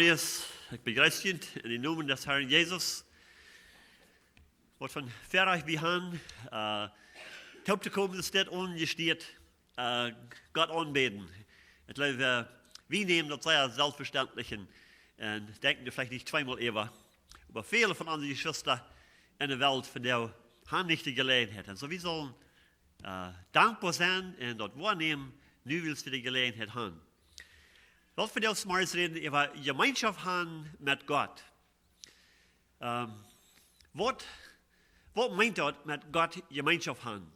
Ik begrüße ihn in den Namen des Herrn Jesus. Wat van verreich wie han, taub te komen is dit ongesteerd, Gott anbeten. Ich glaube, wir nehmen das sehr selbstverständlich und denken da vielleicht nicht zweimal über. Aber viele von unseren Geschwistern in der Welt, von der haben nicht die Gelegenheit. Und so wir sollen dankbar sein und das wahrnehmen, nu willst wir die Gelegenheit haben. Lass wir jetzt mal reden über Gemeinschaft haben mit Gott. Was meint das mit Gott Gemeinschaft haben?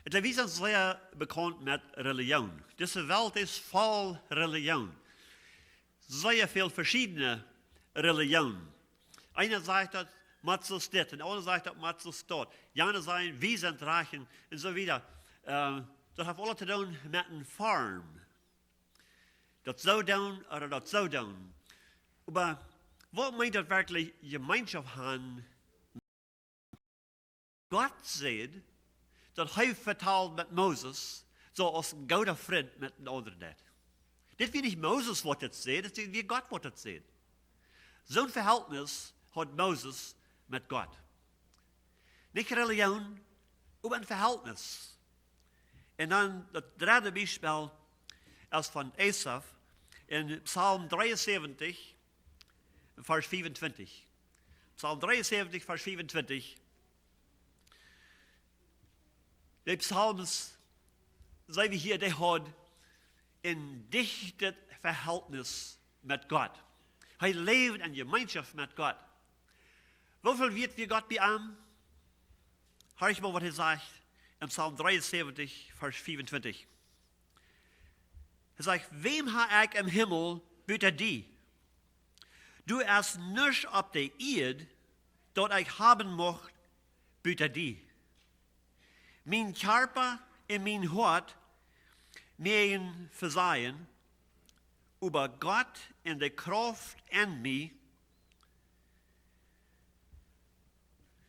Wir sind sehr bekannt mit Religion. Diese Welt ist voll Religion. Sehr viele verschiedene Religionen. Einer sagt, das macht es das, und der andere sagt, das macht es dort. Die anderen sagen, wir sind reich und so weiter. Das hat alles zu tun mit einer Form. Das so tun oder das so tun. Aber was meint das wirklich Gemeinschaft haben? Gott sagt, dat hij vertaalt met Moses, zoals een goede vriend met een ander deed. Dit is niet Moses wat het zegt, het is wie Gott wat het zegt. Zo'n verhältnis had Moses met Gott. Niet religion, maar een verhältnis. En dan het derde beispiel is van Esaf in Psalm 73, vers 25. Psalm 73, vers 25. De psalms, zijn we hier, die had een dichte verhältnis met Gott. Hij leeft in Gemeinschaft met Gott. Hoeveel weet wie Gott beamen? Hoor ich mal, wat hij zegt in Psalm 73, vers 24. Hij zegt, wem ha ik im Himmel buiten die? Du es nisch op de eerd, dat ik haben mocht buiten die. Mijn Körper en mijn hart mögen versehen, aber Gott in der Kraft in mir,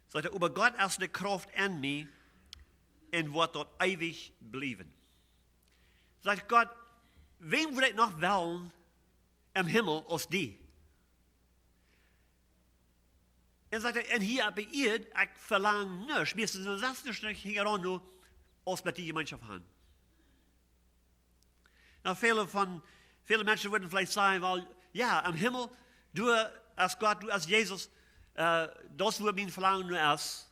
sagt er, aber Gott ist die Kraft in mir und wird dort ewig bleiben. Sagt Gott, wem würde ich noch wollen im Himmel als die? En sagt er, en hier bij ihr, ik verlang niks. Mir ist es das nicht hieran nur, als met die Gemeinschaft haben. Nou, viele Menschen würden vielleicht sagen, weil, ja, im Himmel, du als Gott, du als Jesus, das würde mein Verlangen nur ist.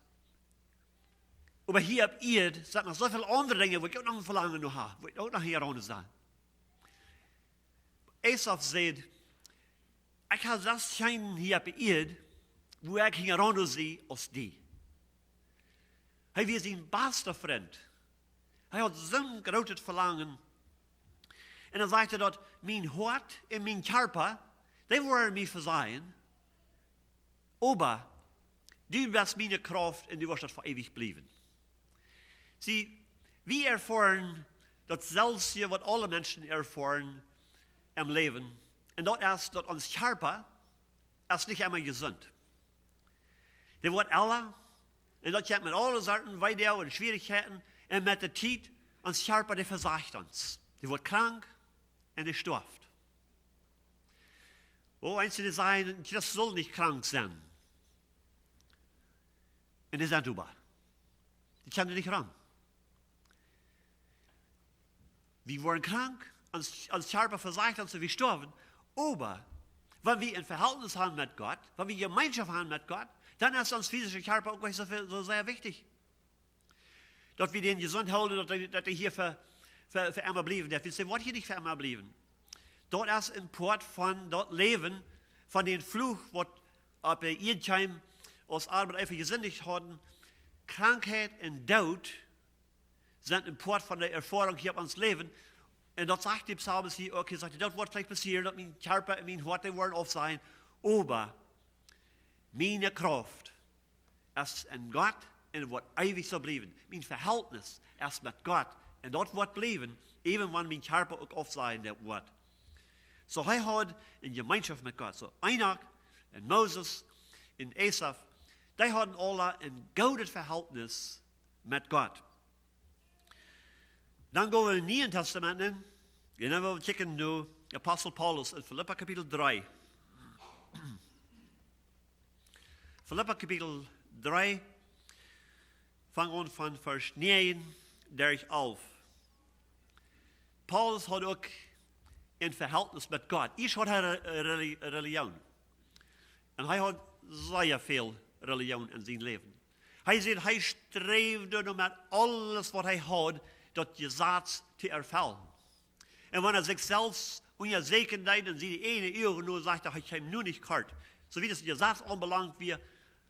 Aber hier ab ihr, sagt noch so viele andere Dinge, wo ich auch noch ein Verlangen nur habe, wo ich auch noch hieran sein. Esaf sagt, ich habe das scheinen hier bei ihr, wo ik ging rond zie als die. Hij was zijn beste vriend. Hij had zo'n groot verlangen. En dan zei hij dat mijn hart en mijn körper, die worden mij verzeihen. Aber du bist meine Kraft und du wirst das für ewig bleiben. Zie, wir erfahren dasselbe, was alle Menschen erfahren im Leben. Und das ist, dass unser Körper ist nicht immer gesund. Die wordt älter, en dat gaat met alle soorten weideel en schwierigheden, en met de tijd, ons Körper, die versagt ons. Die wordt krank en die stirbt. Oh, einzelne die sagen, das soll nicht krank sein. Und die sind über. Die können nicht ran. Wir wurden krank, uns Körper versagt uns, wir sterben, aber wenn wir ein Verhältnis haben mit Gott, wenn wir Gemeinschaft haben mit Gott, dann ist uns physische Körper auch so sehr wichtig. Dass wir den gesund halten, dass wir hier für immer bleiben. Wir wollen hier nicht für immer bleiben. Dort ist ein Port von dort Leben, von den Fluch, was ab irgendeinem aus Arbeit einfach gesündigt haben. Krankheit und Tod sind ein Port von der Erfahrung hier auf uns Leben. Und dort sagt die Psalmist hier, okay, sagt, das wird vielleicht passieren, dass mein Körper und mein Hort, die werden auf sein. Aber meine Kraft ist in Gott und wird ewig so bleiben. Mein Verhältnis ist mit Gott und dort wird bleiben, even wenn mein Körper auch auf sein wird. So er hat in Gemeinschaft mit Gott. So Enoch und Moses und Esaf, die hatten alle ein gutes Verhältnis mit Gott. Dann gehen wir in das Neue Testament. Und dann wollen wir checken, Apostel Paulus in Philippa Kapitel 3. Philippa Kapitel 3, fang an von Vers 9, der ich auf. Paulus hat auch ein Verhältnis mit Gott. Ich hatte eine Religion. Und er hat sehr viel Religion in seinem Leben. Er sagt, er strebt mit alles, was er hat, das Gesetz zu erfüllen. Und wenn er sich selbst unsicher denkt und sie die eine Uhr nur sagt, ich habe nur nicht gehört. So wie das Gesetz anbelangt, wir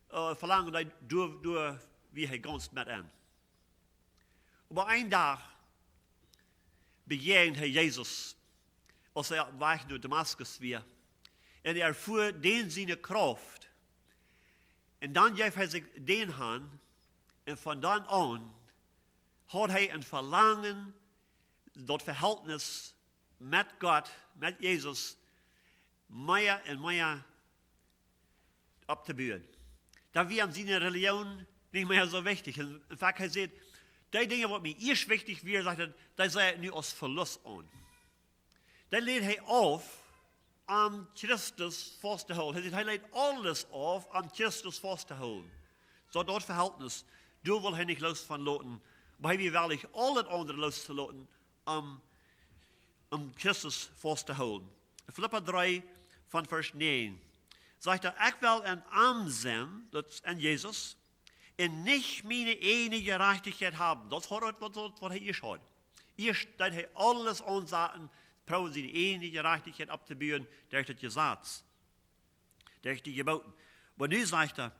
verlangen, du wie er ganz mit an. Aber einen Tag begegnet Jesus, als er auf Weg durch Damaskus war. Und er fuhr den seine Kraft. Und dann gab er sich den Hand. Und von dann an hat er ein Verlangen, das Verhältnis mit Gott, mit Jesus, mehr und mehr abzubauen. Da wir seine Religion nicht mehr so wichtig. In fact, er sagt, die Dinge, die mir erst wichtig wären, sagt er, die sei er nur als Verlust an. Dann lädt er auf, am Christus festzuhalten. Er lädt alles auf, am Christus festzuhalten. So dort Verhältnis, du willst nicht los von Loten, aber wir will ich alles andere loszulassen, am Christus festzuhalten. Philippa 3 von Vers 9 sagt er, ich will ein Arm sein, das ist an Jesus, und nicht meine eine Gerechtigkeit haben. Das hat was er hier hat. Hier steht er alles ansagen, brauchen sie die eine Gerechtigkeit abzubauen, durch das Gesetz, durch die Geboten. Aber nun sagt er,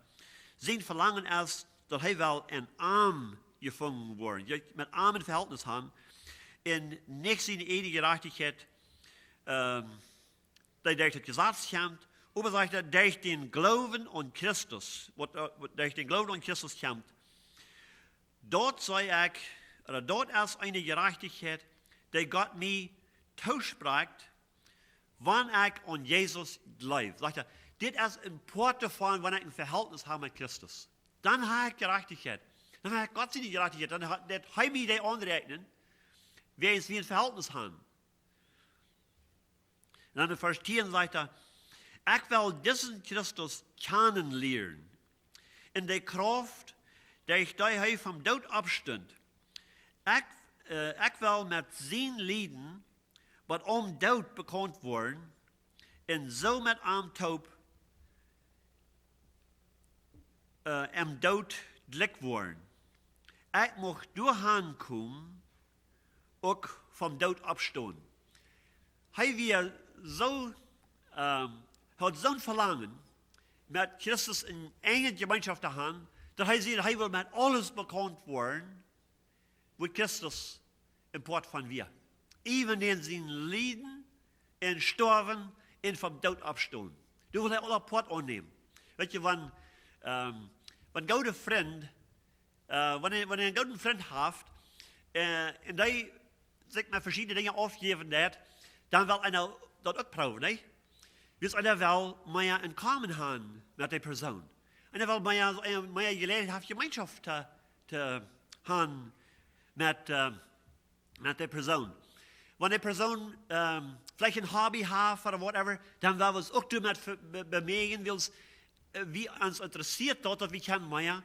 sein Verlangen ist, dass er will ein Arm gefunden worden, mit armen Verhältnis haben, und nicht seine eine Gerechtigkeit, die durch das Gesetz kommt, aber sagt er, durch den Glauben an Christus, durch den Glauben an Christus kommt, dort ist eine Gerechtigkeit, die Gott mir zuspricht, wenn ich an Jesus glaube. Sagt er, das ist important davon, wenn ich ein Verhältnis habe mit Christus. Dann habe ich Gerechtigkeit. Dann habe ich Gott seine Gerechtigkeit. Dann habe ich mir die anrechnen, wer es wie ein Verhältnis haben. Und dann in Vers 10 sagt er, ich will diesen Christus kennenlernen. In der Kraft, der ich da vom Tod abstund. Ich will mit seinen Lieden, was Tod bekannt worden, und so mit Tod am Tod gleich worden. Ich mag durchkommen, auch vom Tod abstehen. Wir so hat so ein Verlangen, mit Christus in enge Gemeinschaft zu haben, dass er sagt, er will mit alles bekannt werden, wo Christus im Port von wir. Even in sein Leiden, in Sterben, in vom Tod abstehen. Du willst alle Port annehmen. Weißt du, wenn ein guter Freund, wenn er einen guten Freund hat, und der sich mir verschiedene Dinge aufgeben hat, dann will einer das auch brauchen, nicht? Dus einer will mehr in Common haben mit der Person. Einer will mehr Gelegenheit Gemeinschaft zu haben mit der Person. Wenn die Person vielleicht ein Hobby hat oder whatever, dann will es auch damit bemerken, wie uns interessiert dort, dass wir können mehr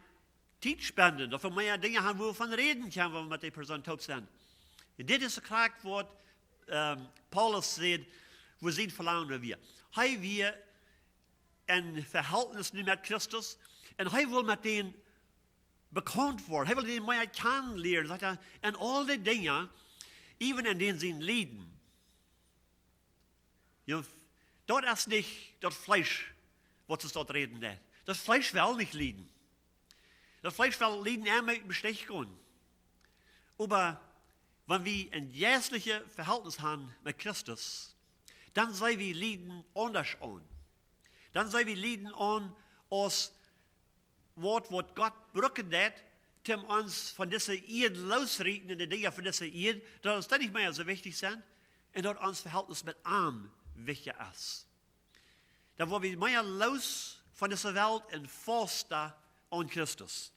Zeit spenden, dass wir mehr Dinge haben, wo wir von reden können, wenn wir mit der Person taub sind. Und das ist das was Paulus sagt, wo sein Verlangen wir. Er will ein Verhältnis mit Christus und er will mit denen bekannt werden. Er will den mehr kennenlernen. Sagt er, und all die Dinge, even in denen sie leiden. Dort ist nicht das Fleisch, was es dort reden lässt. Das Fleisch will nicht leiden. Das Fleisch will leiden immer im Stich gehen. Aber wenn wir ein jährliches Verhältnis haben mit Christus, dann sei wir leiden anders an. Dann sei wir leiden an als Wort, was Gott brücken hat, um uns von dieser Erde losreden in den Dingen von dieser Erde, dass uns dann nicht mehr so wichtig sind und dass uns Verhältnis mit Arm wichtig ist. Dann wollen wir mehr los von dieser Welt und faster an Christus.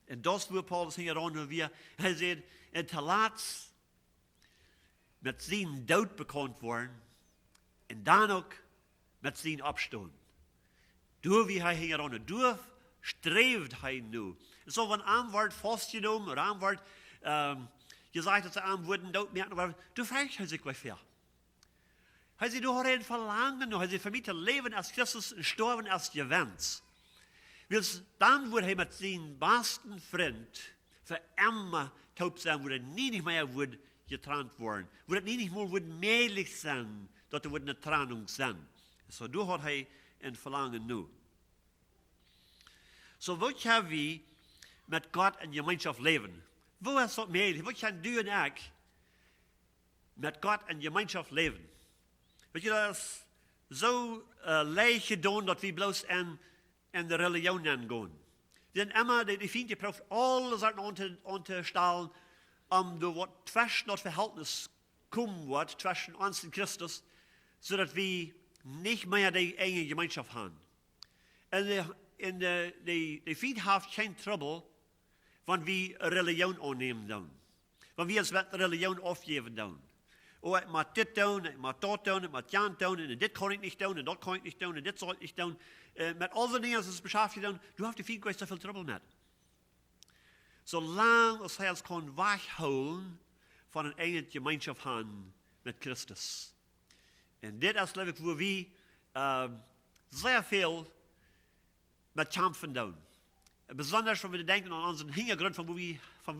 Und das wird Paulus hier an, wo er sagt, und Talatz mit seinem Tod bekannt worden, und dann auch mit seinem Abstand. Door wie hij hier aan, door streeft hij nu. Zo van aan wordt vastgenomen, of aan wordt gezegd dat ze aan worden doodmerken, maar toen vraagt hij zich wat voor. Hij zei, du hast ein Verlangen, hij zei, für mich te leven als Christus en sterven als je wens. Dus dan wordt hij met zijn beste vriend voor immer taub zijn, wordt het niet meer wordt getrant worden. Wordt het niet meer wordt mogelijk zijn, dat er wordt een tranung zijn. Zo du had hij een verlangen nu. Zo wat gaan we met Gott en Gemeinschaft leven? Wo is dat mogelijk? Wat gaan du en ik met Gott en Gemeinschaft leven? Weet je, dat is zo leicht gedaan dat we bloos in de religion gaan. Den immer, die vindt je proeft alle zaken aan te stellen, door wat tussen dat verhältnis komen wordt, tussen ons en Christus, zodat we niet meer die enge Gemeinschaft hebben. En die vindt heeft geen trouble, wanneer we religion aannemen dan. Wanneer we ons met religion afgeven dan. Oh, ik moet dit doen, ik moet dat doen, ik moet jan doen, en dit kan ik niet doen, en dat kan ik niet doen, en dit zal ik niet doen. Met al die dingen als het beschäftigt doen, du hast die viel te veel trouble met. Zolang als hij ons kan weghouden van een eigen gemeenschap hebben met Christus. En dit is leuk waar we zeer veel met kampen doen. Besonders wanneer we denken aan onze hintergrund van waar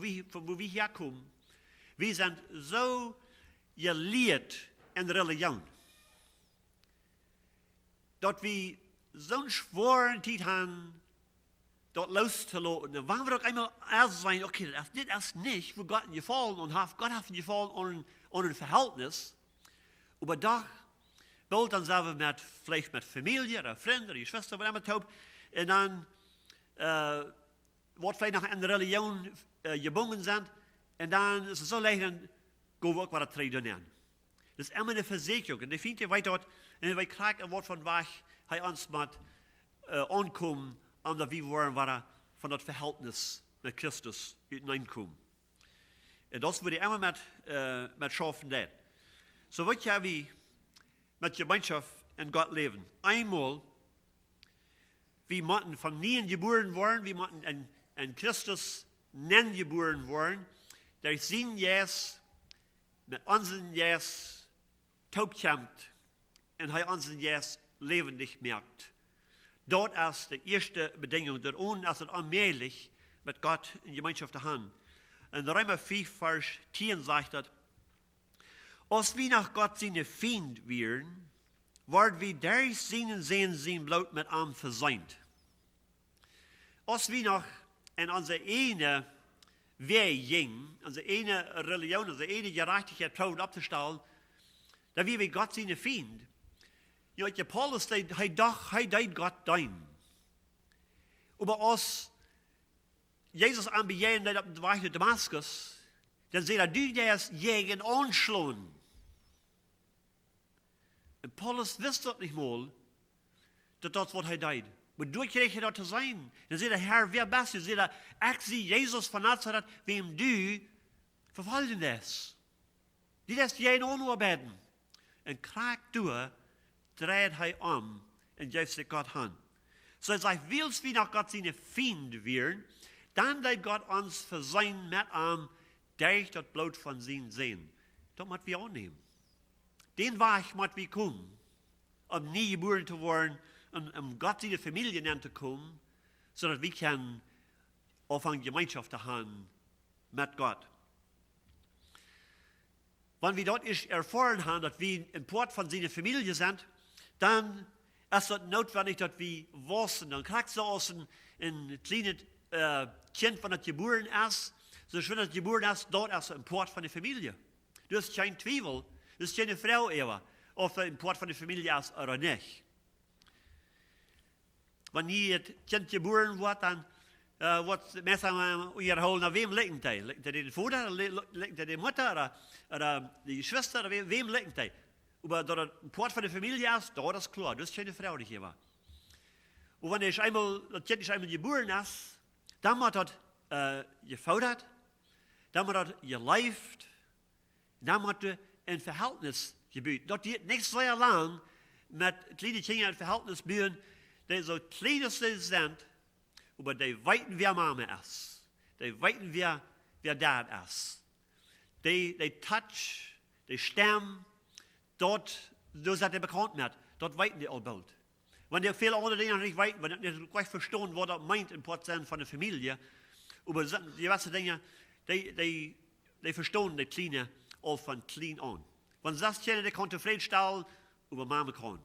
we hier komen. We zijn zo geleerd in de religion. Dat we zo'n zware tijd hebben, dat los te laten. En wanneer we ook eenmaal erst zijn, oké, dit is niet, wo Gott gevallen und Gott hat gevallen an ein Verhältnis. Aber doch, bald dann sind wir vielleicht mit Familie, oder Freunden, oder Schwester, oder immer taub. Und dann, wird vielleicht noch in der Religion gebunden sind. Und dann ist es so leicht, dann gehen wir auch wieder drin. Das ist immer eine Versicherung. Und ich finde, ihr weiter, und wir kriegen ein Wort von weg, hij ons moet aankomen, omdat we waren van dat verhältnis met Christus uiteenkomen. En dat wordt immer met schaffen dat. Zo wat gaan we met Gemeinschaft en Gott leven? Einmal, we moeten van nieuw geboren worden, we moeten in Christus nen geboren worden, der zijn jes met onze jes taubkämmt en hij onze jes levendig merkt. Dat is de eerste bedingung. Daarom is het onmogelijk met Gott in Gemeinschaft te gaan. En de Römer 5, vers 10 zegt dat, als we nach Gott zijn Feind wären, worden we durch zijn bloot met hem versöhnt. Als we nog in onze ene weg gingen, onze ene religion, onze ene gerechtigheid probeeren op te stellen, dan wie we Gott zijn Feind. Ja, je Paulus zei, hij deed Gott dein. Aber als Jezus aanbejeen deed op de weg naar Damascus, dan zei hij, du derst jegen aanslaan. En Paulus wist dat niet mal, dat dat wat hij deed. Maar door kreeg hij dat te zijn. Dan zei hij, Herr, wer bist du? Zei hij, ik zie Jezus van Nazareth, wem du vervolgen is. Die derst jegen aanarbeiden. En krijg door, dreht hij om en geeft zich Gott aan. So er sagt, willst wir nach Gott seine Feinde werden, dann deed Gott uns versöhnen mit ihm durch das Blut von seinem Sohn. Das müssen wir annehmen. Den Weg müssen wir kommen, nie geboren zu werden, Gott seine Familie zu kommen, sodass wir können auf eine Gemeinschaft haben mit Gott. Wenn wir dort erfahren haben, dass wir ein Port von seiner Familie sind, dann ist es notwendig, dass wir wissen, dann kriegst du aus ein kleines Kind, wenn das geboren ist, so wenn das geboren ist, dort ist ein Port von der Familie. Du hast kein Zweifel, das ist keine Frau, Eva, ob das ein Port von der Familie ist oder nicht. Wenn hier das Kind geboren wird, dann wird Messer holen, nach wem liegt er? Liegt er den Vater, liegt er die Mutter oder die Schwester, oder wem liegt er? Aber da ein Port von der Familie ist, da ist klar, das ist keine Frau, die hier war. Und wenn das Kind einmal geboren ist, dann wird das gefordert, dann wird das geleift, dann wird das ein Verhältnis gebildet. Das geht nicht sehr lang mit kleinen Kindern ein Verhältnis bilden, die so klein sind, aber die weiten, wer Mama ist. Die weiten, wer Dad ist. Die touch, die Stamm, dort, so sind die bekannt wird, dort weiten die all bald. Wenn die viele andere Dinge nicht weiten, wenn die nicht gleich verstehen, was das meint in Prozent von der Familie, aber die ganzen Dinge, die verstehen die Kleine all von klein an. Wenn sie das kennen, die kann zufrieden stellen, über Mama kann.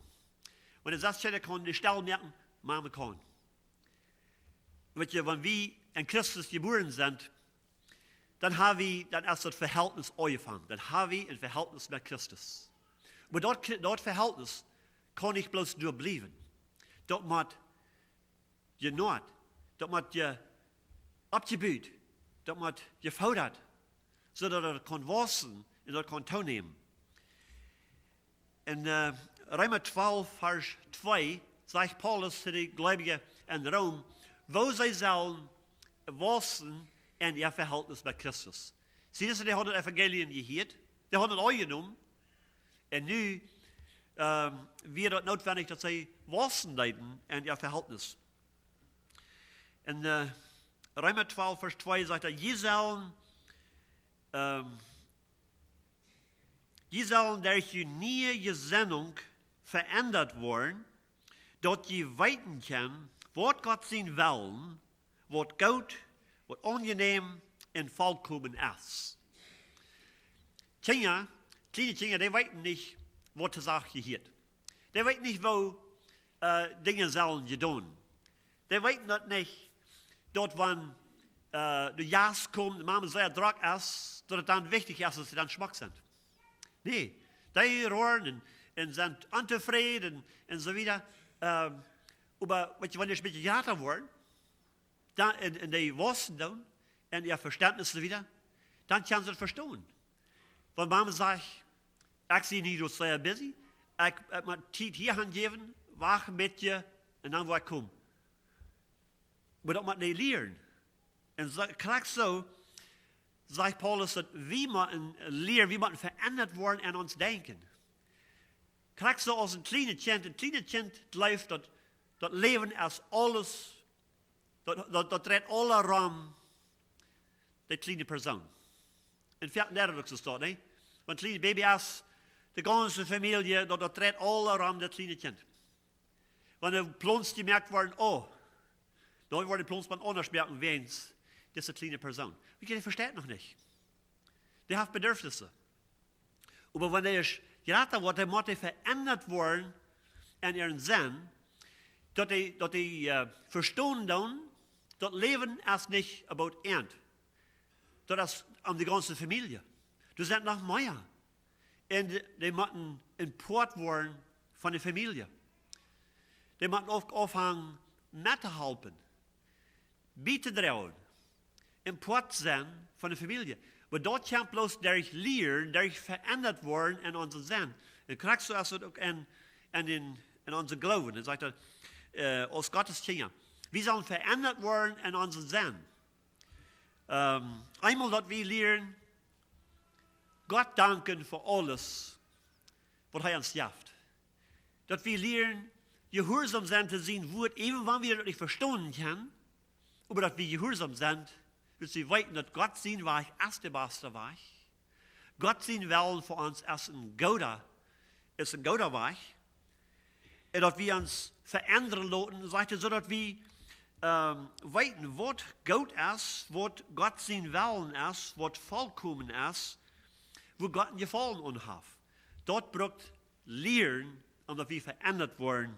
Wenn sie das kennen, kann die stellen merken, Mama kann. Wenn wir in Christus geboren sind, dann ist das Verhältnis angefangen. Dann haben wir ein Verhältnis mit Christus. Aber dort Verhältnis kann nicht bloß nur bleiben. Dort muss je not, dort muss je abgebaut, dort muss gefordert, sodass er kann wachsen und dort kann teilnehmen. In Römer 12, Vers 2 sagt Paulus zu den Gläubigen in Rom, wo sie sollen wachsen in ihr Verhältnis mit Christus. Sie haben die 100 Evangelien gehört, die haben es angenommen, und nu wird es notwendig, dass sie wachsen leiden in ihr Verhältnis. In Römer 12, Vers 2 sagt er, je sollen durch die neue Gesinnung verändert worden, dort je weiten können, was Gott sein Willen, was gut, was angenehm und vollkommen ist. Kleine Kinder, die weiten nicht, was die Sache gehört. Die weiten nicht, wo Dinge sollen getan. Die weiten das nicht, dort, wenn der Jas kommt, die Mama sehr Druck ist, dass es dann wichtig ist, dass sie dann schmack sind. Nee, die rohren und sind unzufrieden und so weiter. Aber wenn die ein bisschen härter werden, dann, und die wachsen dann, und ihr Verständnis so wieder, dann können sie es verstehen. Wenn Mama sagt, ich bin nicht so sehr busy, ich muss Zeit hier angeben, wach mit dir, und dann wo ich komme. Aber das muss nicht lernen. Und gleich so, sagt Paulus, dass wir lernen, wie man verändert worden in uns denken. Gleich so als ein kleines Kind läuft, das Leben ist alles, das dreht alle rum, die kleine Person. In vierten Nederlands ist das, ne? Wenn ein kleines Baby ist, die ganze Familie, das dreht alle rum, das kleine Kind. Wenn der Plons gemerkt worden, oh, dann wird der Plons man anders merken, wen es, das ist eine kleine Person. Die versteht noch nicht. Die hat Bedürfnisse. Aber wenn der gerade wird, der muss verändert worden in ihren Sinn, dass die verstehen dann, das Leben ist nicht about End. Das ist um die ganze Familie. Du sind noch mehr. Und die müssen Import werden von der Familie. Die müssen auch aufhören, mitzuhelfen, bieten trauen, Import sein von der Familie. Aber dort kann bloß durch Lehren, durch verändert worden in unserem Sinn. Und kriegst du also auch in unserem Glauben. Dann sagt er, aus Gottes Kinder. Wir sollen verändert werden in unserem Sinn. Einmal, dass wir lernen, Gott danken für alles, was er uns gibt. Dass wir lernen, gehorsam sind zu sein, even wenn wir das nicht verstehen können, aber dass wir gehorsam sind, dass wir wissen, dass Gott sein Weg ist der beste Weg. Gott sein Willen für uns ist ein guter Weg. Und dass wir uns verändern lassen, sagt er, so dass wir wissen, was gut ist, was Gott sein Willen ist, was vollkommen ist, wo Gott einen Gefallen hat. Dort braucht Lehren, und dass wir verändert werden,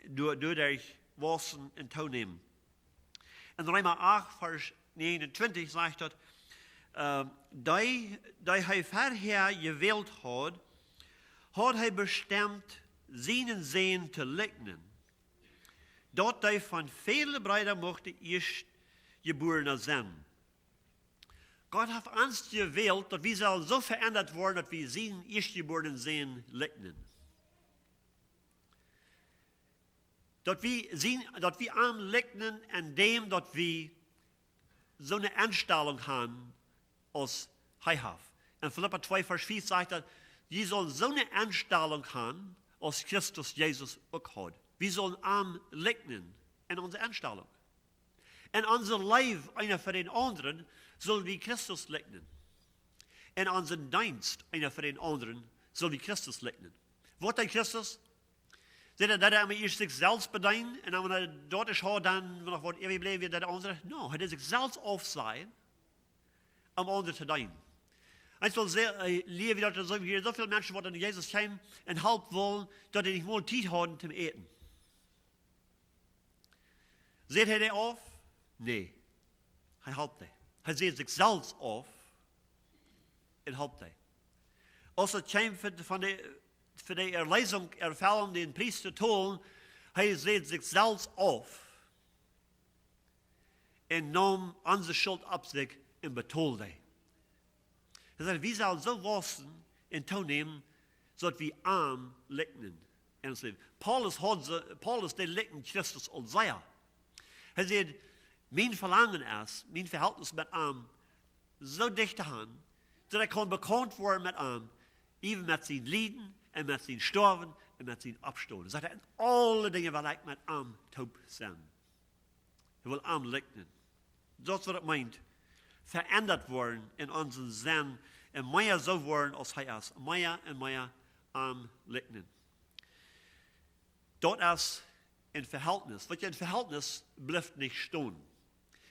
durch Wachsen und Teilnehmen. In Römer 8, Vers 29 sagt er, da er vorher gewählt hat er bestimmt, seinen Sehen zu legnen. Dort er von vielen Brüdern mochte erst geboren sein. Gott hat uns gewählt, dass wir sollen so verändert werden, dass wir seinen erstgeborenen Sehen legnen. Dass wir anlegnen in dem, dass wir so eine Einstellung haben, als er hat. In Philipper 2, Vers 4 sagt er, wir sollen so eine Einstellung haben, als Christus Jesus auch hat. Wir sollen arm lignen in unserer Einstellung. In unser Leben, einer für den anderen, sollen wir Christus lignen. In unseren Dienst, einer für den anderen, sollen wir Christus lignen. Wat is Christus? Zit dat hij eerst zichzelf bedient en dan wanneer dat is hard, dan nog wat eeuwig blijven dat de andere? No, hij is zichzelf afzien om anderen te dienen. Ik wil leven dat er hier zoveel mensen worden in Jezus zijn en helpen willen dat hij niet meer tijd hebben te eten. Zet hij dat af? Nee. Hij helpt hij. Hij zet zichzelf af en helpt hij. Als het komt van de für die Erlösung erfüllen den Priester tun, er sieht sich selbst auf und nahm unsere Schuld auf sich und betolte. Er sagt, wir sollen so wachsen und tun nehmen, so dass wir arm lignen in uns Leben. Paulus, der liegt Christus als sehr. Er sagt, mein Verlangen ist, mein Verhältnis mit arm so dicht daran, dass er kann bekannt werden mit arm, even met zijn lijden en met zijn sterven en met zijn opstaan. Zegt hij, in alle dingen wil ik met arm taub zijn. Hij wil arm liggen. Dat is wat het meint. Veranderd worden in onze zin en meer zo worden als hij is. Meer en meer arm liggen. Dat is een verhältnis. Wat je in verhältnis blijft niet staan.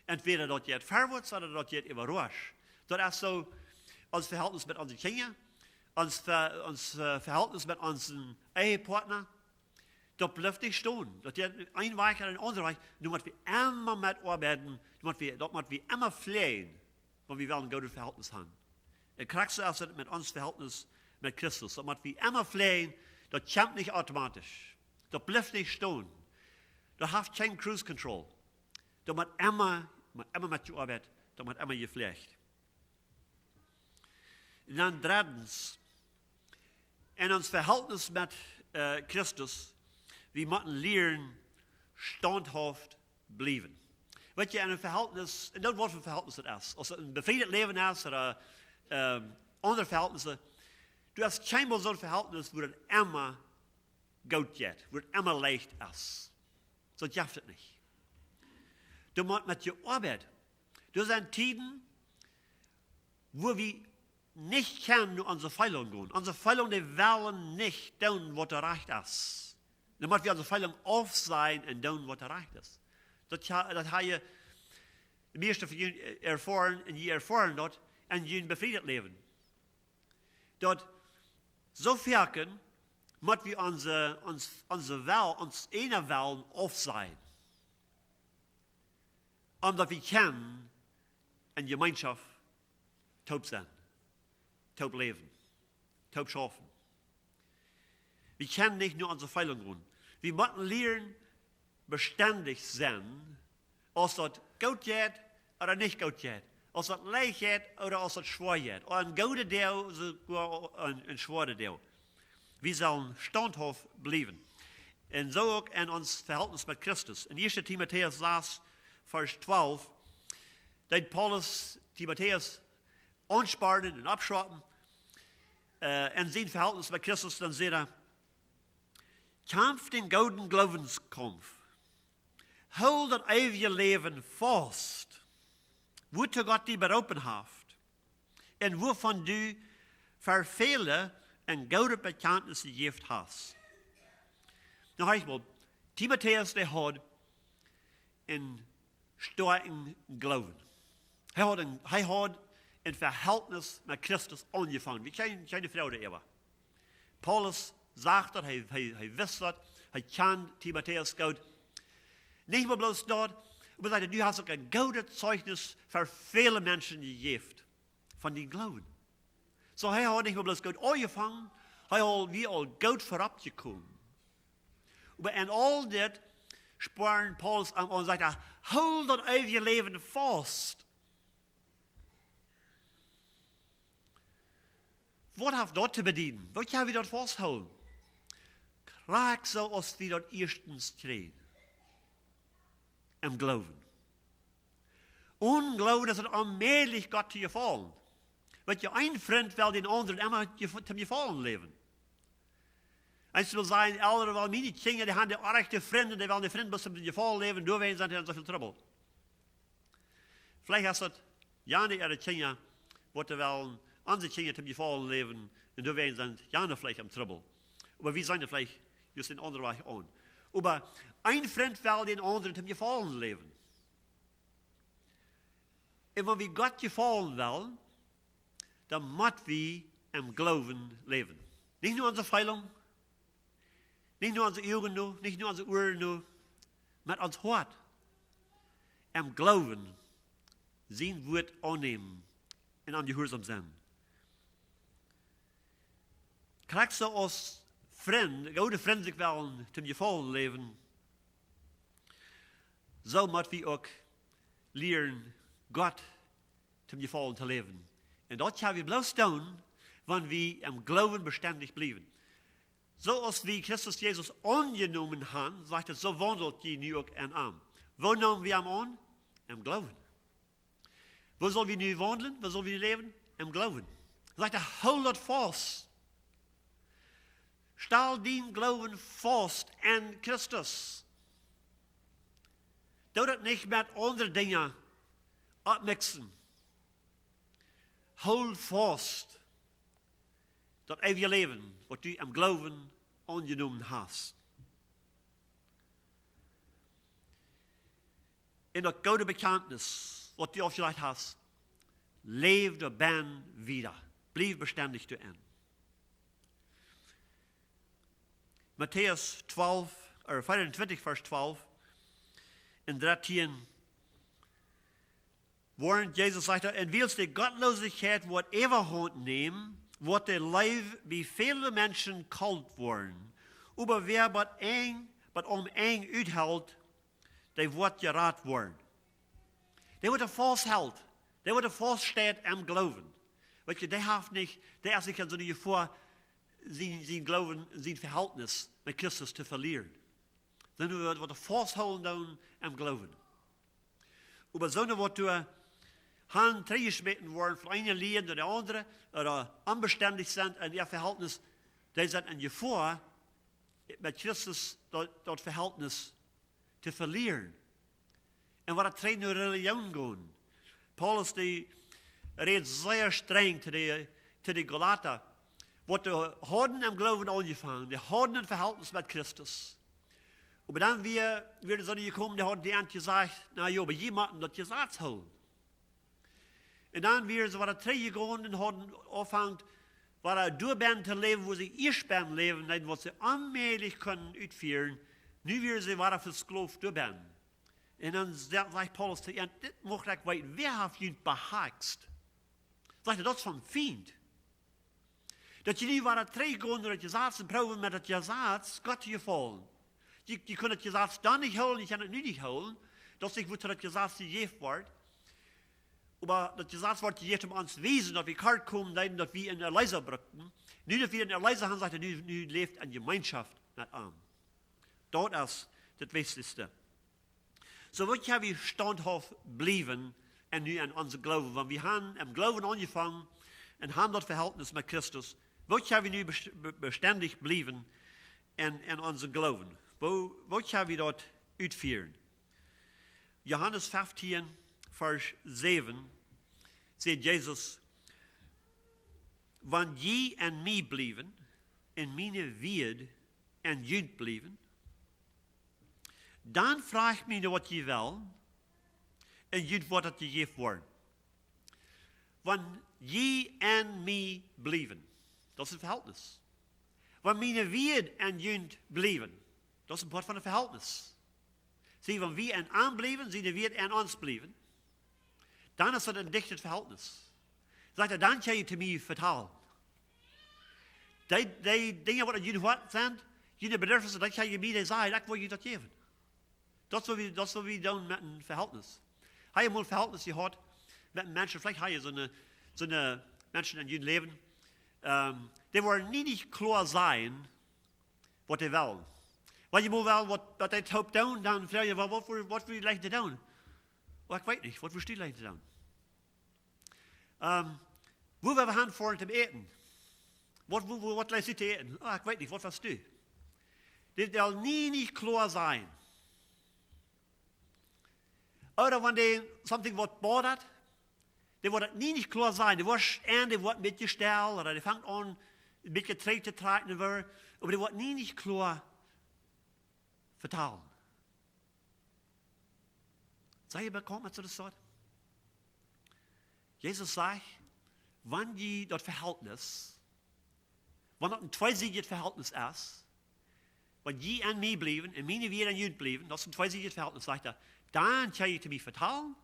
Entweder dat je het verwoordt, of dat je het überrascht. Dat is zo als verhältnis met onze kinderen. Ons verhältnis met onze Ehepartner, dat blijft niet staan. Dat je een week en een andere week, nu moeten we immer met arbeiten, dat moeten we immer flehen, want we willen een goed verhältnis hebben. Het krachtste is het met ons verhältnis met Christus. Dat moeten we immer flehen, dat komt niet automatisch. Dat blijft niet staan. Dat heeft geen cruise control. Dat moet immer met je arbeid, dat moet immer je vlecht. En dan drittens, in ons verhältnis met Christus, we moeten leren standhaft blijven. Weet je, in een verhältnis, en dat wat voor verhältnis het is. Als het een bevrijd leven is, of andere verhältnissen, du hast scheinbar zo'n verhältnis waar het immer goed gaat, waar het immer leicht is. Zo jaft het niet. Du moet met je arbeid. Er zijn tijden, waar we nicht können nur unsere Feilung gehen. Unsere Feilung, die wollen nicht tun, was recht ist. Dann müssen wir unsere Feilung auf sein und tun, was recht ist. Das habe ich de meeste van jullie ervaren en je ervaren dat en je bevredigd leven. Dat zo werken, moeten we ons ene wel auf zijn. Omdat we kunnen in Gemeinschaft taub zijn. Taub leben, taub schaffen. Wir können nicht nur unsere Feilung ruhen. Wir müssen lernen, beständig sein, als das gut geht oder nicht gut geht. Als das leicht geht oder als das schwer geht. Oder ein guter Deel oder ein schwerer Deel. Wir sollen standhaft bleiben. Und so auch in uns Verhältnis mit Christus. In 1. Timotheus 6, Vers 12, dat Paulus Timotheus anspannen en abschrappen. En zijn verhältnis met Christus, dan zegt hij, Kampf den gouden Glaubenskampf. Hou dat eeuwige leven vast. Wozu Gott die berufen heeft. En wovon du vervele en goede bekentenis gegeven hast. Nou, ik wil, Timotheus die had een sterke Glauben. Hij had een verhältnis met Christus aangevangen. Wie keine Frau der Ewa. Paulus sagt dat, hij wist dat, hij kan Timotheus goed. Niet maar bloos dat, maar zei, du hast ook een goede Zeugnis voor vele mensen gegeven. Van die Glauben. So hij had niet maar bloos goed aangevangen, hij had wie al goed voorop gekomen. Maar en al dit sparen Paulus aan en zei, hou dat eeuwige leven vast. Wat heeft dat te bedienen? Wat gaan we dat vasthouden? Graag zoals we dat eerstens kregen. Im Glauben. Unglauben ist es allmählich Gott zu gefallen. Weil je ein Freund will den anderen immer zum Gefallen leben. Als wil zijn, ouderen wel mijn kinderen, die hebben de echte vrienden, die willen de vrienden bis in je vol leven, doorheen zijn die zoveel trouble. Vielleicht hast dat ja niet ihre kinderen, wat wel onze kinderen in je vol leven, en doorheen zijn ja niet vielleicht am trouble. Aber wir zijn er vielleicht just in andere Weg an. Aber ein Freund will den anderen in je vol leven. En wenn wir Gott gefallen wollen, dann müssen wir im Glauben leben. Nicht nur unsere Feilung, nicht nur unsere Augen nur, nicht nur unsere Ohren nur, mit uns Hort. Im Glauben sein Wort annehmen und an Gehorsam sein. Kriegst du als Freund, gute Freund sich wollen, zum gefallen leben, so müssen wir auch lernen, Gott zum Gefallen zu leben. Und das haben wir bloß tun, wenn wir im Glauben beständig bleiben. So als wir Christus Jesus angenommen haben, sagt es, so wandelt ihr nu auch in an. Wo nehmen wir ihn an? Im Glauben. Wo sollen wir nu wandeln? Wo sollen wir leben? Im Glauben. Sagt er, hold it fast. Stell den Glauben fast an Christus. Doe dat nicht mit anderen Dingen abmixen. Hold fast dat ewige Leben, wat du am Glauben angenommen hast. In dat gute Bekenntnis, wat du aufgelegt hast, leef de Ben wieder. Blijf beständig erin. Matthäus 24, Vers 12 en 13. Waarin Jesus sagt, en wils de Gottlosigkeit wat overhand nemen, wordt de leven bij vele mensen kalt worden. Aber wer wat om eng uithoudt, die wordt geraad worden. Die wordt vasthoudt. Die wordt vaststaat am Glauben. Weet je, die heeft niet, die is zich zo voor zijn Glauben, zijn Verhältnis met Christus te verlieren. Dan wordt vasthouden am Glauben. Aber so wordt du han tegengesmeten worden von einer Linie oder der andere, oder unbeständig sind in ihr Verhältnis, die sind in Gefahr, mit Christus das Verhältnis zu verlieren. Und was das nur Religion gehen. Paulus, die redet sehr streng zu den Galater, was die haben im Glauben angefangen, die haben ein Verhältnis mit Christus. Aber dann wir so gekommen, die haben die Ant gesagt, na ja, aber jemanden das gesagt holen. En dan weer ze waren teruggegaan en hadden afhangt, waar door ben te leven, wo ze eerst ben leven, en wat ze onmiddellijk kunnen uitvoeren. Nu weer ze waren verskloofd door ben. En dan zegt Paulus te hen, dit mocht ik weten, wie heeft jullie behaagst? Zegt hij, dat is van vriend. Dat je niet waren teruggegaan door het gezaad en proeven met het gezaad, Gott te gevallen. Je kunt het gezaad dan niet houden, je kan het nu niet houden. Dat is wat het gezaad gegeven wordt. Aber das Gesetz wird jetzt uns wiesen, dass wir kalt kommen, dass wir in Elisa brücken. Nicht, dass wir in Elisa haben, sagt er, nu lebt in Gemeinschaft mit ihm. Dort ist das Wichtigste. So wird ja wir standhaft bleiben und nu an unser Glauben. Wenn wir haben im Glauben angefangen und haben das Verhältnis mit Christus, wird ja wir nu beständig bleiben in unser Glauben. Wo ja wir dort ausführen? Johannes 15, Vers 7, sagt Jesus, wann je an mij blijven, en mijn woord an jullie blijven, dan vraag mij wat je wil, en jullie wordt het gegeven worden. Wann je an mij blijven, dat is een verhältnis. Wann mijn woord an jullie blijven, dat is een part van een verhältnis. Zie, wanneer we aan blijven, zie de woord aan ons blijven, dan is dat een dicht verhältnis. Sagt er, dan kan je te mij vertalen. Die dingen wat jullie wat zijn, jullie bedrijven, dat kan je mij zeggen, dat wil je dat geven. Dat is wat we doen met een verhältnis. Heb je mal een verhältnis gehad met een mensen, vielleicht heb je zo'n mensen in jullie leven, die worden niet klaar zijn wat die willen. Want je moet wel wat hij hoopt doen, dan vraag je, wat wil je lijken te doen? Well, ik weet niet, wat wil je lijken te doen? Wo we gaan voor te eten? Wat lijkt je te eten? Ik weet niet, wat was du? das soll nie nicht klar sein. Oder wenn die something wird bothert, die wird nie nicht klar sein. Die wird mitgestellt oder die fängt an, mit Getränk zu treten, aber die wird nie nicht klar vertalen. Sei ihr bekommen zu das Wort? Jesus sagt, wenn die das Verhältnis, wenn das ein zweiseitiges Verhältnis ist, wenn die an mir bleiben, und meine wieder an Jüd bleiben, das ist ein zweiseitiges Verhältnis, sagt er, dann kann ich mich vertalen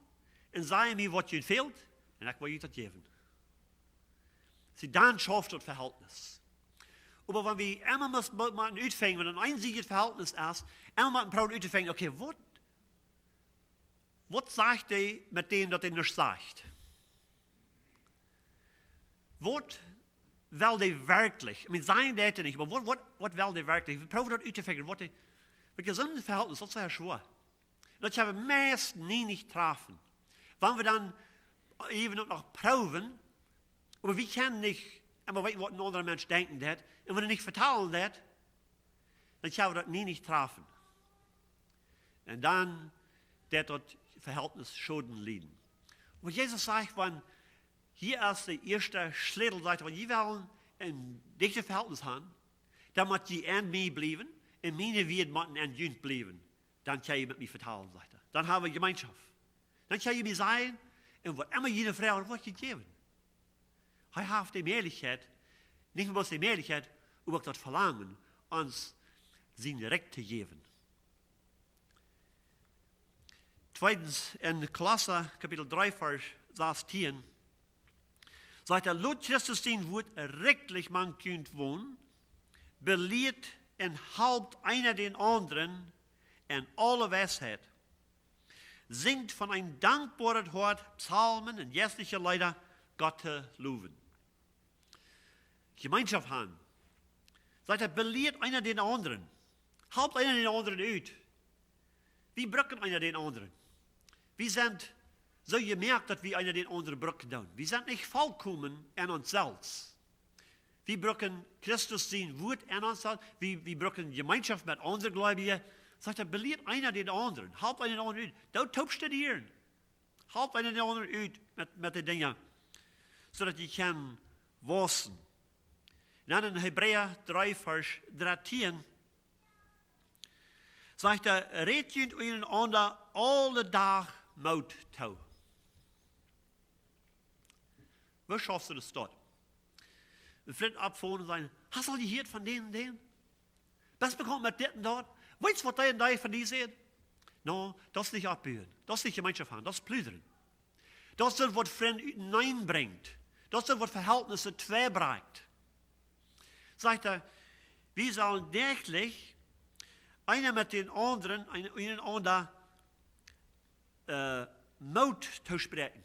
und sagen mir, was Jüd fehlt, und ich will Jüd das geben. Sie dann schafft das Verhältnis. Aber wenn wir immer mal ausfangen, wenn ein einseitiges Verhältnis ist, immer mal probieren auszufangen, okay, was sagt er mit dem, das er nicht sagt? Was will der wirklich? Ich meine, sagen das nicht, aber was will der wirklich? Wir probieren das auszufangen. Weil gesundes Verhältnis, das ist sehr schwer. Das haben wir meist nie nicht treffen. Wenn wir dann even noch proben, aber wir können nicht immer wissen, was ein anderer Mensch denken hat, und wenn er nicht vertalen hat, dann können wir das nie nicht treffen. Und dann wird das Verhältnis Schulden liegen. Und Jesus sagt, wenn hier ist die erste Schlüsselseite, wenn die wollen ein dichtes Verhältnis haben, dann muss die an mir bleiben, und meine wird müssen an Jünd bleiben. Dann kann ich mit mir vertalen, sagt er. Dann haben wir Gemeinschaft. Dann kann ich mir sein, und was immer jede Frau wird gegeben. Er hat die Möglichkeit, nicht nur die Möglichkeit, aber auch das Verlangen, uns sein Recht zu geben. Zweitens, in Kolosser, Kapitel 3, Vers 16, sagt er, laut Christus sein Wort rechtlich man könnt wohnen, belehrt und halbt einer den anderen in alle Weisheit, singt von ein dankbares Hort Psalmen und geistliche Lieder Gott zu loben. Gemeinschaft haben. Sagt er, belehrt einer den anderen. Halbt einer den anderen aus. Wir brücken einer den anderen. Wir sind so gemerkt, dass wir einer den anderen brücken tun. Wir sind nicht vollkommen an uns selbst. Wir brücken Christus sein Wort an uns selbst. Wir brücken Gemeinschaft mit anderen Gläubigen. Sagt er, belehrt einer den anderen. Halbt einer den anderen aus. Don't topstudieren. Halbt einer den anderen aus mit den Dingen, sodass die können wachsen. Dann in Hebräer 3, Vers 13, sagt er, redet ihr einander alle Tag Mut zu. Wo schaffst du das dort? Wir fliegen abfahren und sagen, hast du gehört von denen und denen? Was bekommt mit denen dort? Weißt du, was der und der von dir sehen? No, das ist nicht abhören. Das ist nicht Gemeinschaft haben. Das ist Plüdern. Das ist das, was Freunde hineinbringt. Das ist das, was Verhältnisse zweibringt. Sagt er, wir sollen täglich einer mit den anderen, einander Mut zu sprechen.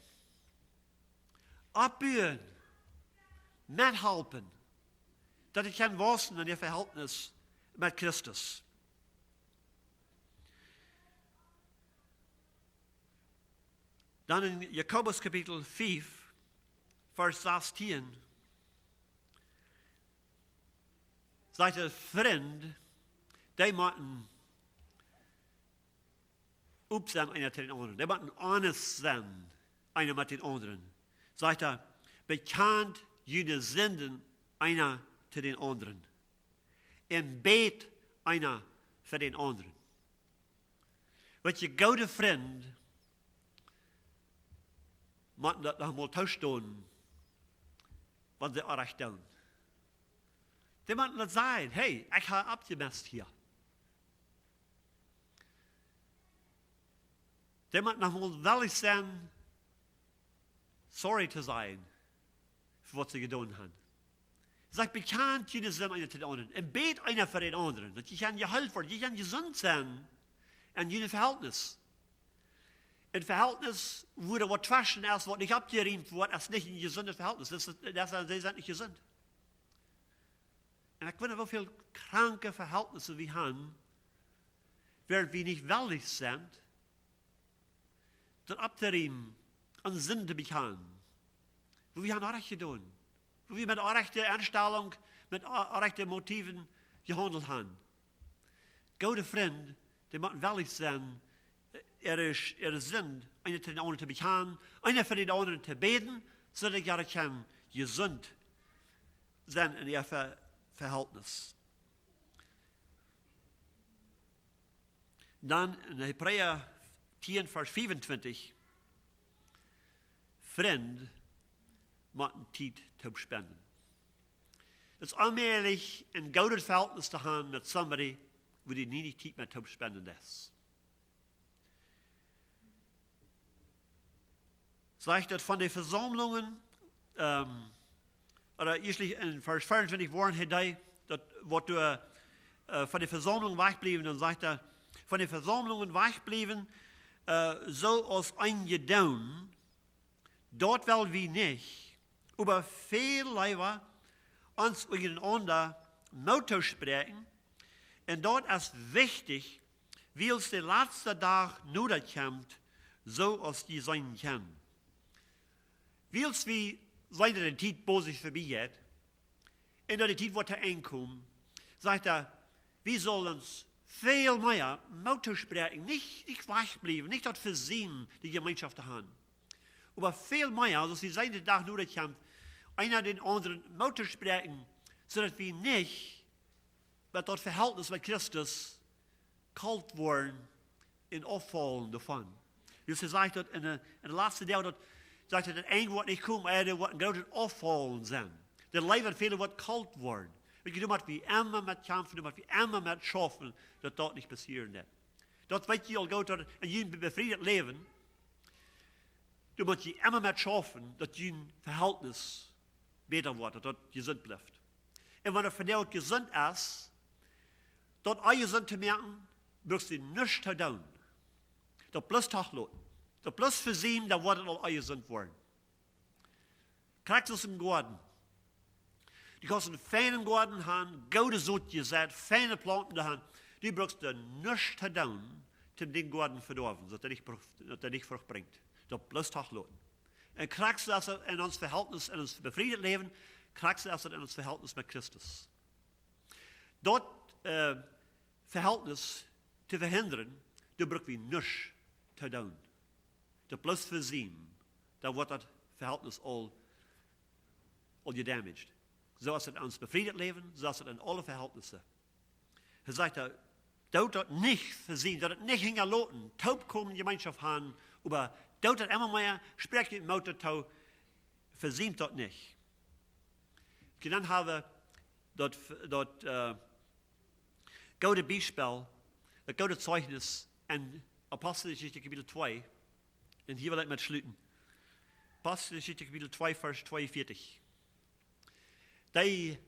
Abbühen, mithelfen, dass ich kann wachsen in ihr Verhältnis mit Christus. Dann in Jakobus Kapitel 5, Vers 16, sagt der Freund, die müssen sein einer zu den anderen. Die müssen honest sein, einer mit den anderen. Sagt er, bekannt jede Sünden einer zu den anderen. Und bet einer für den anderen. Wenn ihr gute Freund müssen das noch mal tauschen, wenn sie euch tun. Die müssen das sagen, hey, ich habe abgemessen hier. Die müssen noch mal willig sein, sorry zu sein, für was sie getan haben. Sagt, bekannt jede Sinn einer zu den anderen. Und bet einer für den anderen. Dass ich kann geholfen werden, ich kann gesund sein in jedem Verhältnis. Ein Verhältnis, wo der was waschen ist, was nicht abgeriemt wird, ist nicht ein gesundes Verhältnis. Sie sind nicht gesund. Und ich weiß nicht, wie viele kranke Verhältnisse wir haben, während wir nicht willig sind, das abzuriemen, an Sinn zu bekommen. Wo wir haben auch recht getan. Wo wir mit rechter Einstellung, mit rechten Motiven gehandelt haben. gute Freund, die müssen wirklich sein, ihre Sinn, einer für den anderen zu bekennen, einer für den anderen zu beten, so dass er kann gesund sein in ihr Verhältnis. Dann in Hebräer 10, Vers 25, Freund, müssen Zeit zu spenden. Es ist allmählich ein gutes Verhältnis zu haben mit somebody, wo die nie Zeit mehr zu spenden ist. Sagt das von den Versammlungen, oder eigentlich in Vers 24 waren hier, wo du von den Versammlungen wegblieben, dann sagt er, von den Versammlungen wegblieben, so als ein Gedeon, dort will wir nicht, über viel Leiber uns gegeneinander Motto sprechen, und dort ist wichtig, wie es der letzte Tag niederkommt, so als die sein kann. Wie es wie seit der Zeit, wo sich vorbeigeht, in der Zeit, wo er einkommt, sagt er, wir sollen uns viel mehr Motto sprechen, nicht wegbleiben, nicht dort versehen, die Gemeinschaft zu haben. Aber viel mehr, als wir seit der Tag niederkommt, einer den anderen Motto sprechen, sodass wir nicht mit dort Verhältnis mit Christus kalt worden in Auffallen davon. Wie sie sagt dort in der letzten Teil, dort sagt er, das ein Wort nicht kommt, er wird ein großes Auffallen sein. Der Leben viele wird kalt worden. Und du musst wie immer mit kämpfen, du musst wie immer mit schaffen, dass das nicht passieren wird. Das weiß ich all gut, dass in jedem befriedet Leben, du musst immer mit schaffen, dass dein Verhältnis besser wird, dass das gesund bleibt. Und wenn er von der gesund ist, dort auch gesund zu merken, brauchst du nichts zu tun. Das bloß tachlassen. Das bloß versehen, da wird es all gesund worden. Kriegst du es im Garten. Du kannst einen feinen Garten haben, gute Sod gesät, feine Planten da haben. Du brauchst da nichts zu tun, um den Garten verdorben, dass er nicht Frucht bringt. Das bloß tachlassen. Und kriegst du das in uns Verhältnis, in uns befriedet Leben, kriegst du das in uns Verhältnis mit Christus. Dort Verhältnis zu verhindern, du brauchst wie nichts zu tun. Das bloß versehen, da wird das Verhältnis all gedamaged. So ist es in uns befriedet Leben, so ist es in alle Verhältnisse. Er sagt, dort nicht versehen, dort nicht hingelassen, taub kommen Gemeinschaft haben, aber dort immer mehr sprechen im Motto, versehen dort nicht. Und dann haben wir dort gute Beispiel, das gute Zeugnis in Apostelgeschichte Kapitel 2. Und hier will ich mit schließen. Apostelgeschichte Kapitel 2, Vers 42. Die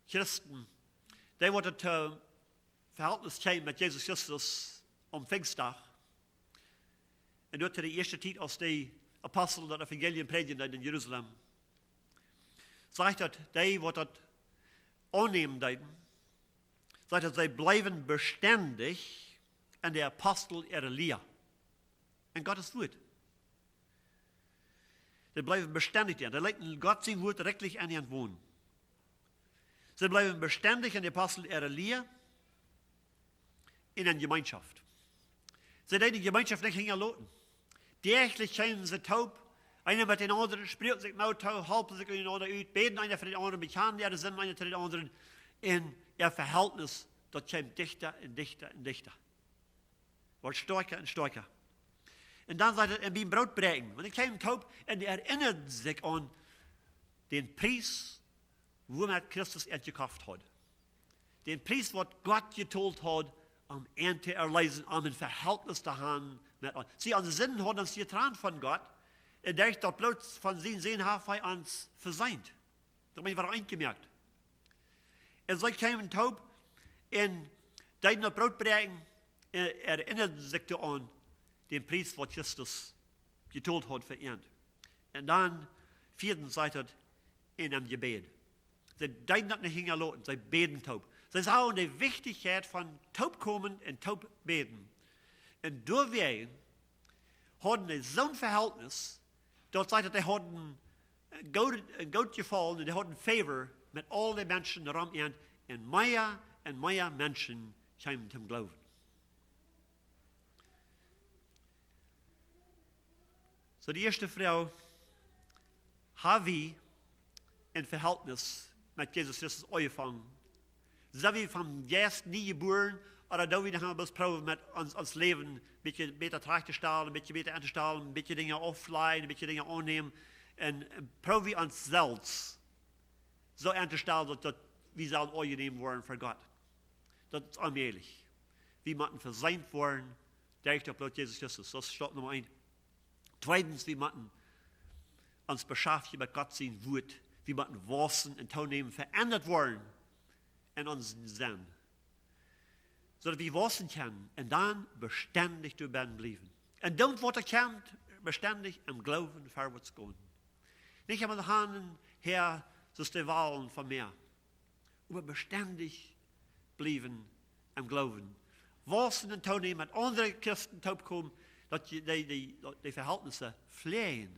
Christen, die wollten das Verhältnis kommen mit Jesus Christus am Pfingsttag. Und dort der erste Zeit, als die Apostel das Evangelium predigen in Jerusalem, sagt er, die wollten das annehmen, sagt er, sie bleiben beständig an der Apostel ihrer Lehre. In Gottes Wort. Sie bleiben beständig da. Sie leiten Gott sein Wort rechtlich an ihren Wohnen. Sie bleiben beständig an der Apostel ihrer Lehre in einer Gemeinschaft. Sie lassen die Gemeinschaft nicht hingelassen. Täglich scheinen sie taub. Einer mit den anderen spricht sich mal taub, halten sich einander aus, beten einer für den anderen, bekennen ihre Sinn einer zu den anderen. In ihr Verhältnis, das kommt dichter und dichter und dichter. Wird stärker und stärker. Und dann sagt er, beim Brotbrechen, und ich kam taub, und er erinnert sich an den Preis, womit Christus gekauft hat. Den Preis, was Gott geteilt hat, am Ende erleisen, um ein Verhältnis zu haben mit uns. Sie an Sinnen hat uns getan von Gott, und der ich dort bloß von seinen Sehen habe, uns verseint. Da bin ich wieder eingemerkt. Und so kamen taub, und da noch Brotbrechen, erinnert sich an den Preis, was Christus geteilt hat für ihn. Und dann, viertens, sagt er, in einem Gebet. Sie deuten das nicht hingelassen, sie beten taub. Sie sagen die Wichtigkeit von taub kommen und taub beten. Und durch wir hatten sie so ein Verhältnis, dort sagt er, die hatten gut gefallen und die hatten Favor mit all den Menschen darum und mehr Menschen kamen zum Glauben. So die erste Frau, habe ich ein Verhältnis mit Jesus Christus angefangen. So wie vom ersten nie geboren, oder da wieder haben wir das probieren mit uns Leben, ein bisschen besser terzustellen, ein bisschen besser einzustellen, ein bisschen Dinge aufleihen, ein bisschen Dinge annehmen, und probieren uns selbst so einzustellen, dass wir sollen angenehm werden für Gott. Das ist allmählich. Wir müssen verseint werden, durch den Blut Jesus Christus. Das steht Nummer 1. Zweitens, wir müssen uns beschäftigen mit Gott sein Wort. Wir müssen wachsen und teilnehmen, verändert werden in unseren Sinn. So dass wir wachsen können und dann beständig dabei bleiben. Und dann, was kommt, beständig im Glauben vorwärts gehen. Nicht einmal Hand her, so ist die Wahl von mir. Aber beständig bleiben im Glauben. Wachsen und teilnehmen, mit anderen Christen teilkommen, dass die Verhältnisse pflegen.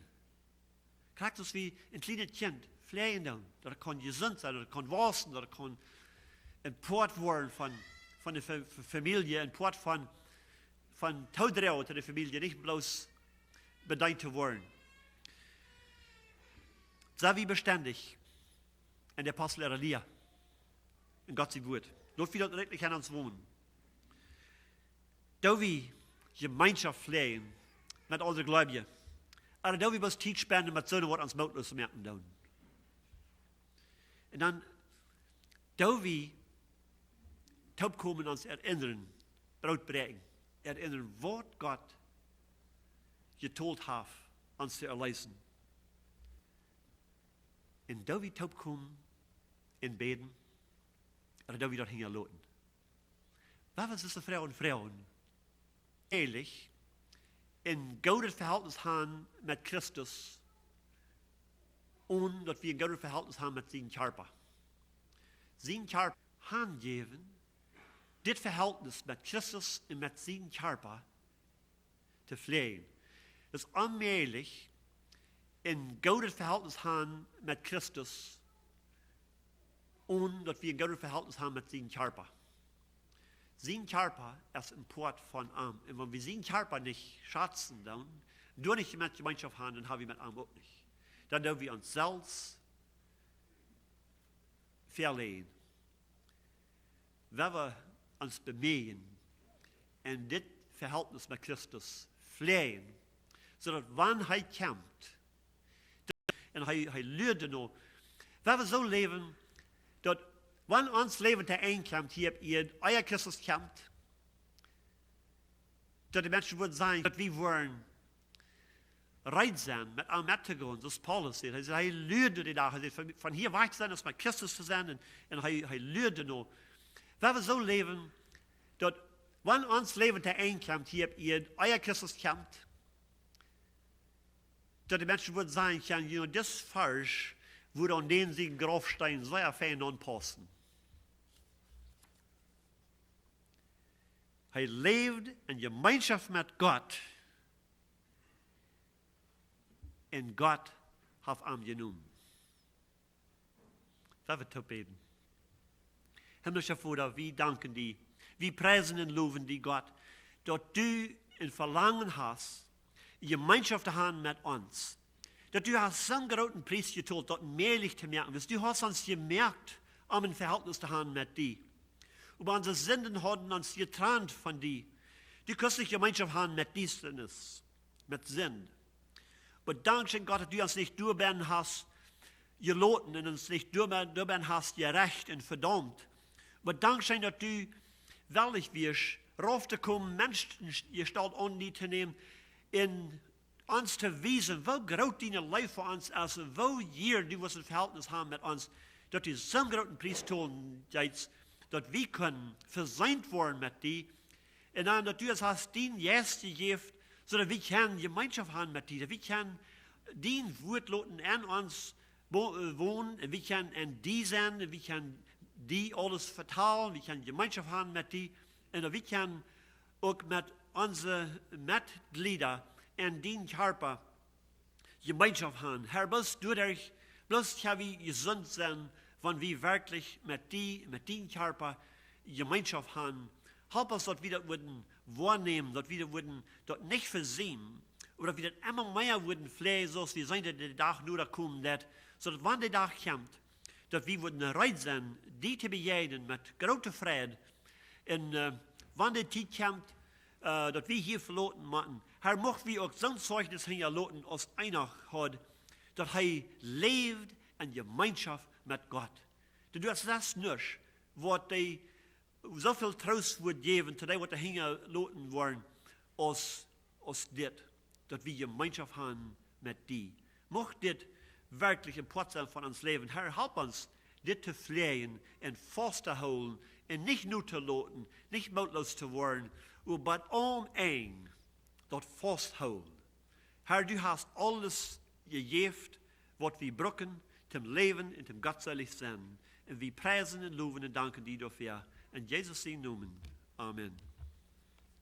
Krijgt es wie ein kleines Kind pflegen dann. Das kann gesund sein, das kann wachsen, das kann ein Port werden von der Familie, ein Port von Todrau zu der Familie, nicht bloß bedient zu werden. So wie beständig in der Apostel Elia, in Gottes Wort. Dort wieder wirklich an uns wohnen. Da wir Gemeinschaft pflegen mit unseren Gläubigen, aber da wir was Zeit spenden mit so was uns möglich zu merken tun. Und dann, da wir kommen uns erinnern, Brot brechen, erinnern, was Gott getont hat, uns zu erleisen. Und da wir kommen, in Beten, oder da wir dort hinterlassen. Was ist das Frauen und Frauen? Ehrlich, in gutes Verhältnis haben mit Christus und dass wir ein gutes Verhältnis haben mit seinem Körper. Sein Körper handgeben, das Verhältnis mit Christus und mit seinem Körper zu pflegen. Das ist allmählich ein gutes Verhältnis haben mit Christus und dass wir ein gutes Verhältnis haben mit seinem Körper. Sein Körper ist ein Port von Arm. Und wenn wir seinen Körper nicht schätzen, dann nicht mit Gemeinschaft haben, dann haben wir mit Arm auch nicht. Dann dürfen wir uns selbst verlegen. Wenn wir uns bemühen und das Verhältnis mit Christus pflegen, sodass wenn er kommt, und er lehrt noch, wenn wir so leben, dass wenn uns Leben der einkommt, hier ihr euer Christus kommt, dass die Menschen würden sagen, dass wir wollen bereit sein, mit allem mitzugehen, das Paulus sagt. Er sagt, er lehrt die da, von hier weg sein, das mit Christus zu sein, und er lehrt noch. Wenn wir so leben, dass wenn uns Leben der einkommt, hier ihr euer Christus kommt, dass die Menschen würden sagen, das ist falsch, würde an den sie Grabstein sehr fein anpassen. Er lebt in Gemeinschaft mit Gott. Und Gott hat ihn genommen. Das wird top beten. Himmlischer Vater, wir danken dir. Wir preisen und loben dir, Gott, dass du ein Verlangen hast, Gemeinschaft zu haben mit uns. Dass du hast so einen großen Preis getan, dort mehrlich zu merken. Du hast uns gemerkt, um ein Verhältnis zu haben mit dir. Aber unsere Sünden haben uns getrennt von dir. Du kannst nicht Gemeinschaft haben mit Dienstnis, mit Sinn. Aber danke Gott, dass du uns nicht durchbein hast, geloten und uns nicht durchbein hast, gerecht und verdammt. Aber danke, dass du wirklich wirst, raufzukommen, Menschen Gestalt an die zu nehmen, in uns zu wiesen, wo groß deine Liebe für uns ist, wo hier du was ein Verhältnis haben mit uns, dass du so einen großen Preis tun, dass wir können verseint werden mit dir, und dann, dass du es hast, den Yes gegeben, so dass wir können Gemeinschaft haben mit dir, dass wir können den Wort lassen an uns wohnen, und wir können in die sein, und wir können die alles vertrauen, wir können Gemeinschaft haben mit dir, und wir können auch mit unseren Mitgliedern in den Körper Gemeinschaft haben. Herr, bloß kann wir gesund sein, wenn wir wirklich mit dem Körper Gemeinschaft haben. Help uns, dass wir das wahrnehmen, dass wir das nicht versehen, Oder wir das immer mehr würden pflegen, so wie sein, dass der Tag nur da kommen wird, so dass wann der Tag kommt, dass wir würden bereit sein, die zu begegnen mit großer Freude. Und wann die Zeit kommt, dass wir hier verloten machen, Herr, mocht wir auch so ein Zeugnis hinterlassen, als einer hat, dass er lebt in Gemeinschaft mit Gott. Du hast das nicht, was die so viel Trost wird geben, zu dem, was hinterlassen wollen, als das, dass wir Gemeinschaft haben mit dir. Mocht das wirklich ein Part sein von uns Leben. Herr, help uns, das zu pflegen und festzuhalten und nicht nur zu lassen, nicht mutlos zu werden, aber eng dort festhalten. Herr, du hast alles gegeben, was wir brauchen, zum Leben und zum gottselig sein. Und wir preisen und loben und danken dir dafür. In Jesus' Namen. Amen.